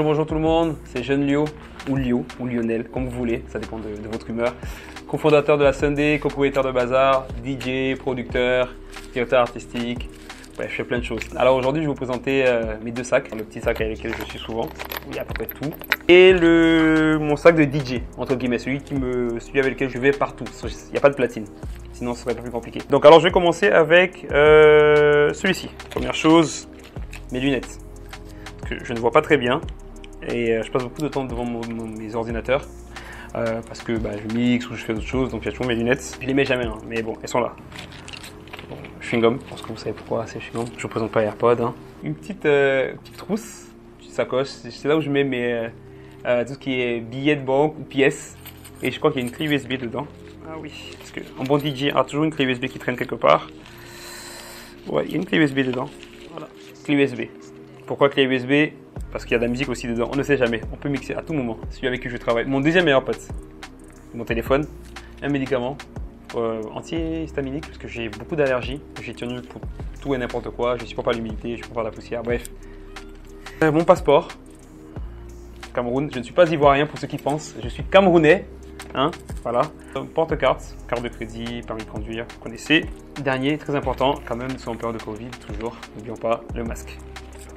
Bonjour tout le monde, c'est Jeune Lio, ou Lio, ou Lionel, comme vous voulez, ça dépend de votre humeur. Cofondateur de la Sunday, copropriétaire de Bazar, DJ, producteur, directeur artistique, bref, je fais plein de choses. Alors aujourd'hui, je vais vous présenter mes deux sacs, le petit sac avec lequel je suis souvent, où il y a à peu près tout, et mon sac de DJ, entre guillemets, celui avec lequel je vais partout, il n'y a pas de platine. Sinon, ce serait un peu plus compliqué. Donc, alors, je vais commencer avec celui-ci. Première chose, mes lunettes. Que je ne vois pas très bien et je passe beaucoup de temps devant mes ordinateurs parce que je mixe ou je fais d'autres choses, donc j'ai toujours mes lunettes. Je les mets jamais, hein, mais bon, elles sont là. Bon, chewing-gum, je pense que vous savez pourquoi c'est chewing-gum. Je ne vous présente pas AirPod. Hein. Une petite trousse, une petite sacoche. C'est là où je mets tout ce qui est billets de banque ou pièces. Et je crois qu'il y a une clé USB dedans. Ah oui, parce qu'un bon DJ a toujours une clé USB qui traîne quelque part. Ouais, il y a une clé USB dedans. Voilà, clé USB. Pourquoi clé USB? Parce qu'il y a de la musique aussi dedans. On ne sait jamais. On peut mixer à tout moment. Celui avec qui je travaille. Mon deuxième meilleur pote. Mon téléphone. Un médicament antihistaminique parce que j'ai beaucoup d'allergies. J'ai tenu pour tout et n'importe quoi. Je supporte pas l'humidité. Je supporte pas la poussière. Bref. Mon passeport. Cameroun. Je ne suis pas ivoirien pour ceux qui pensent. Je suis camerounais. Hein, voilà. Porte-carte, carte de crédit, permis de conduire, vous connaissez. Dernier, très important, quand même, nous sommes en période de Covid, toujours, n'oublions pas le masque.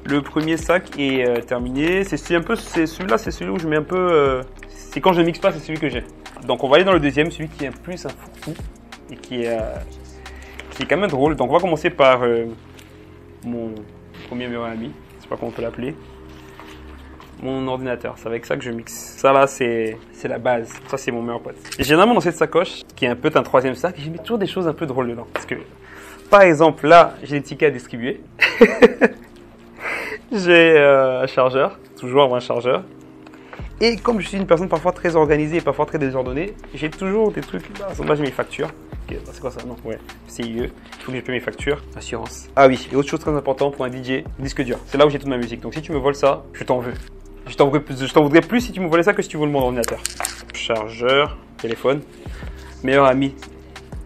Le premier sac est terminé. C'est celui-là, c'est celui où je mets un peu. C'est quand je ne mixe pas, c'est celui que j'ai. Donc on va aller dans le deuxième, celui qui est plus un fourre-tout et qui est quand même drôle. Donc on va commencer par mon premier meilleur ami, je sais pas comment on peut l'appeler. Mon ordinateur, c'est avec ça que je mixe. Ça là, c'est la base. Ça, c'est mon meilleur pote. Et généralement, dans cette sacoche, qui est un peu un troisième sac, j'ai mis toujours des choses un peu drôles dedans. Parce que, par exemple, là, j'ai des tickets à distribuer. J'ai un chargeur, toujours avoir un chargeur. Et comme je suis une personne parfois très organisée et parfois très désordonnée, j'ai toujours des trucs. Là, j'ai mes factures. C'est quoi ça? Non, ouais, CIE. Il faut que je paye mes factures. Assurance. Ah oui, et autre chose très importante pour un DJ, disque dur. C'est là où j'ai toute ma musique. Donc si tu me voles ça, je t'en veux. Je t'en voudrais plus si tu me volais ça que si tu voles mon ordinateur. Chargeur, téléphone, meilleur ami.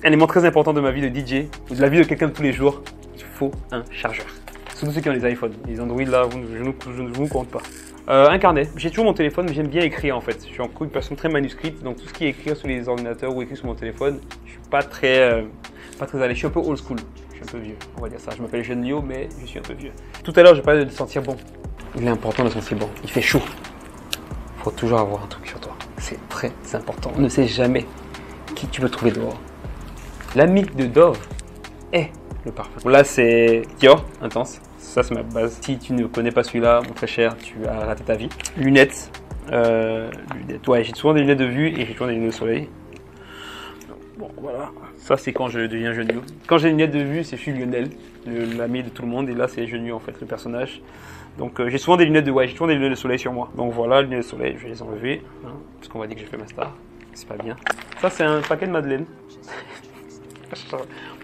Un élément très important de ma vie de DJ, ou de la vie de quelqu'un de tous les jours, il faut un chargeur. Surtout ceux qui ont les iPhones. Les Android là, je ne vous compte pas. Un carnet. J'ai toujours mon téléphone, mais j'aime bien écrire en fait. Je suis encore une personne très manuscrite, donc tout ce qui est écrit sur les ordinateurs ou écrit sur mon téléphone, je suis pas très allé. Je suis un peu old school. Je suis un peu vieux, on va dire ça. Je m'appelle Jeune Lio, mais je suis un peu vieux. Tout à l'heure, je parlais de sentir bon. Il est important de sentir bon. Il fait chaud. Il faut toujours avoir un truc sur toi. C'est très important. On ne sait jamais qui tu peux trouver dehors. L'ami de Dove est le parfum. Là, c'est Dior Intense. Ça, c'est ma base. Si tu ne connais pas celui-là, mon très cher, tu as raté ta vie. Lunettes. Lunettes. Ouais, j'ai souvent des lunettes de vue et j'ai toujours des lunettes de soleil. Bon, voilà. Ça, c'est quand je deviens Jeune Lio. Quand j'ai des lunettes de vue, c'est je suis Lionel, l'ami de tout le monde. Et là, c'est Jeune Lio, en fait, le personnage. Donc, j'ai souvent des lunettes de soleil sur moi. Donc, voilà, lunettes de soleil, je vais les enlever. Hein, parce qu'on va dire que j'ai fait ma star. C'est pas bien. Ça, c'est un paquet de madeleine.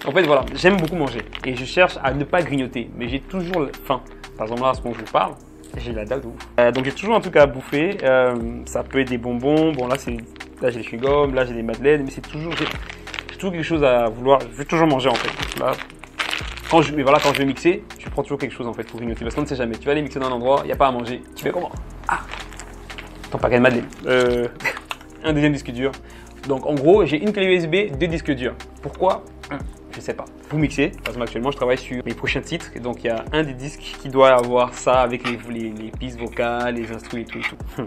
En fait, voilà, j'aime beaucoup manger et je cherche à ne pas grignoter, mais j'ai toujours faim. Par exemple, là, à ce moment où je vous parle, j'ai la dalle de ouf. Donc, j'ai toujours un truc à bouffer. Ça peut être des bonbons. Bon, là, j'ai des chewing-gums, là, j'ai des madeleines, mais j'ai toujours quelque chose à vouloir. Je veux toujours manger en fait. Là, quand je vais mixer, je prends toujours quelque chose en fait pour grignoter parce qu'on ne sait jamais. Tu vas aller mixer dans un endroit, il n'y a pas à manger. Tu fais comment? Ah, ton paquet de madeleine. Un deuxième disque dur. Donc en gros, j'ai une clé USB, deux disques durs. Pourquoi? Je sais pas. Pour mixer, par exemple actuellement, je travaille sur mes prochains titres. Et donc il y a un des disques qui doit avoir ça avec les pistes vocales, les instruments et tout. Ça,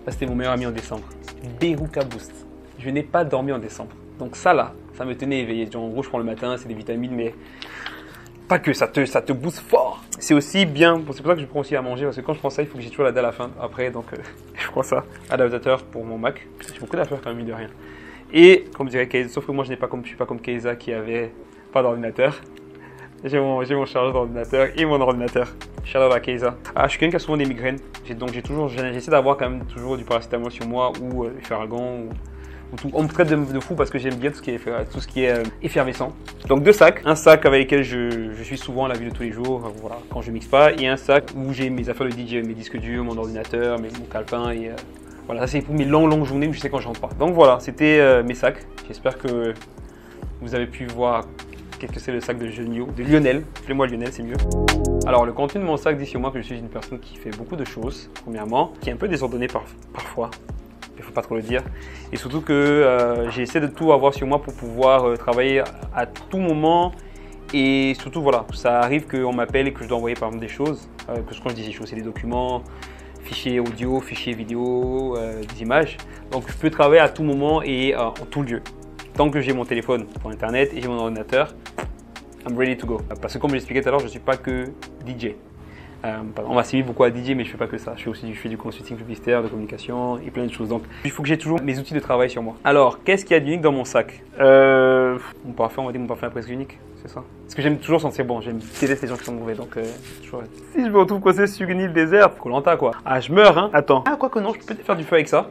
c'était mon meilleur ami en décembre. Beruka Boost. Je n'ai pas dormi en décembre. Donc ça là, ça me tenait éveillé. Genre, en gros, je prends le matin, c'est des vitamines, mais pas que, ça te booste fort. C'est aussi bien, c'est pour ça que je prends aussi à manger, parce que quand je prends ça, il faut que j'ai toujours la dalle à la fin après, donc je prends ça. Adaptateur pour mon Mac, j'ai beaucoup d'affaires quand même, de rien. Et, comme dirait Keiza, sauf que moi je suis pas comme Keiza qui avait pas d'ordinateur. J'ai mon chargeur d'ordinateur et mon ordinateur. Shout out à Keiza. Je suis quelqu'un qui a souvent des migraines, j'essaie d'avoir quand même toujours du paracétamol sur moi, ou Ferragon, on me traite de fou parce que j'aime bien tout ce qui est effervescent. Donc deux sacs, un sac avec lequel je suis souvent à la vie de tous les jours, voilà, quand je mixe pas, et un sac où j'ai mes affaires de DJ, mes disques durs, mon ordinateur, mon calepin, et voilà, ça c'est pour mes longues journées où je sais quand je rentre pas. Donc voilà, c'était mes sacs. J'espère que vous avez pu voir qu'est-ce que c'est le sac de Jeune Lio, de Lionel. Appelez-moi Lionel, c'est mieux. Alors, le contenu de mon sac dit sur moi que je suis une personne qui fait beaucoup de choses, premièrement, qui est un peu désordonnée parfois. Il ne faut pas trop le dire. Et surtout que j'essaie de tout avoir sur moi pour pouvoir travailler à tout moment. Et surtout, voilà, ça arrive qu'on m'appelle et que je dois envoyer par exemple des choses. Parce que quand je dis ces choses, c'est des documents, fichiers audio, fichiers vidéo, des images. Donc, je peux travailler à tout moment et en tout lieu. Tant que j'ai mon téléphone pour Internet et j'ai mon ordinateur, I'm ready to go. Parce que comme je l'expliquais tout à l'heure, je ne suis pas que DJ. On va s'y beaucoup à DJ, mais je ne fais pas que ça. Je fais du consulting publicitaire, de communication et plein de choses. Donc, il faut que j'ai toujours mes outils de travail sur moi. Alors, qu'est-ce qu'il y a d'unique dans mon sac? Mon parfum, on va dire mon parfum est presque unique, c'est ça. Parce que j'aime toujours sentir bon. J'aime détester les gens qui sont mauvais, donc toujours. Si je me retrouve coincé sur une île déserte, Koh-Lanta quoi. Ah, je meurs, hein. Attends. Ah, quoi que non, je peux peut-être faire du feu avec ça.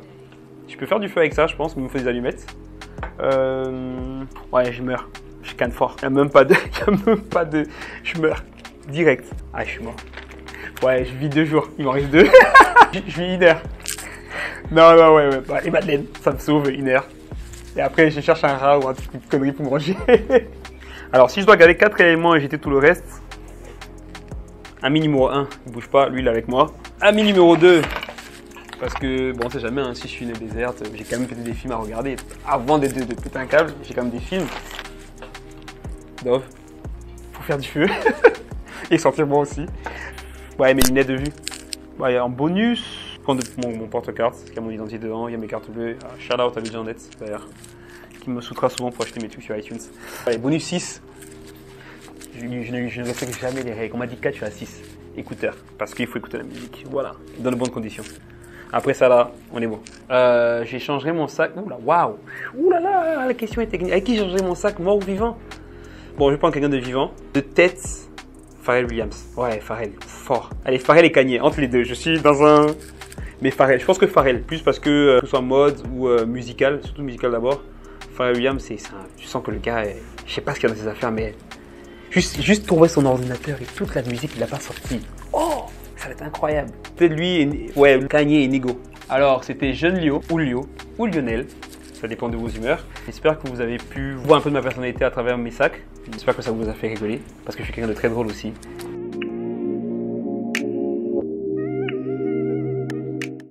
Je peux faire du feu avec ça, je pense, mais il me faut des allumettes. Ouais, je meurs. Je canne fort. Il n'y a même pas de. Je meurs. Direct. Ah, je suis mort. Ouais, je vis 2 jours. Il m'en reste 2. je vis 1 heure. Non, ouais. Bah, les madeleines, ça me sauve 1 heure. Et après, je cherche un rat ou un truc de connerie pour manger. Alors, si je dois garder 4 éléments et jeter tout le reste, ami numéro 1, il bouge pas, lui il est avec moi. Ami numéro 2, parce que, bon, on sait jamais, hein, si je suis une île déserte, j'ai quand même fait des films à regarder. Avant de péter un câble, j'ai quand même des films. Dove, faut faire du feu. Et sentir bon aussi. Ouais, mes lunettes de vue. Ouais, en bonus, mon porte-cartes, qui a mon identité dedans, il y a mes cartes bleues. Shout out à Lujanette, d'ailleurs, qui me soutera souvent pour acheter mes trucs sur iTunes. Allez, bonus 6. Je ne respecte jamais les règles. On m'a dit 4, je suis à 6. Écouteurs, parce qu'il faut écouter la musique. Voilà, dans de bonnes conditions. Après ça, là, on est bon. J'échangerai mon sac. Oula, waouh! Oulala, la question est technique. Avec qui j'échangerai mon sac, mort ou vivant? Bon, je prends quelqu'un de vivant. De tête, Pharrell Williams. Ouais, Pharrell, fort. Allez, Pharrell et Kanye, entre les deux. Je suis dans un... Mais Pharrell, je pense que Pharrell, plus parce que ce soit mode ou musical, surtout musical d'abord. Pharrell Williams, tu sens que le gars, je sais pas ce qu'il y a dans ses affaires, mais juste trouver son ordinateur et toute la musique qu'il n'a pas sortie. Oh, ça va être incroyable. Peut-être lui, ouais, Kanye et Nigo. Alors, c'était Jeune Lio ou Lionel. Ça dépend de vos humeurs. J'espère que vous avez pu voir un peu de ma personnalité à travers mes sacs. J'espère que ça vous a fait rigoler, parce que je suis quelqu'un de très drôle aussi.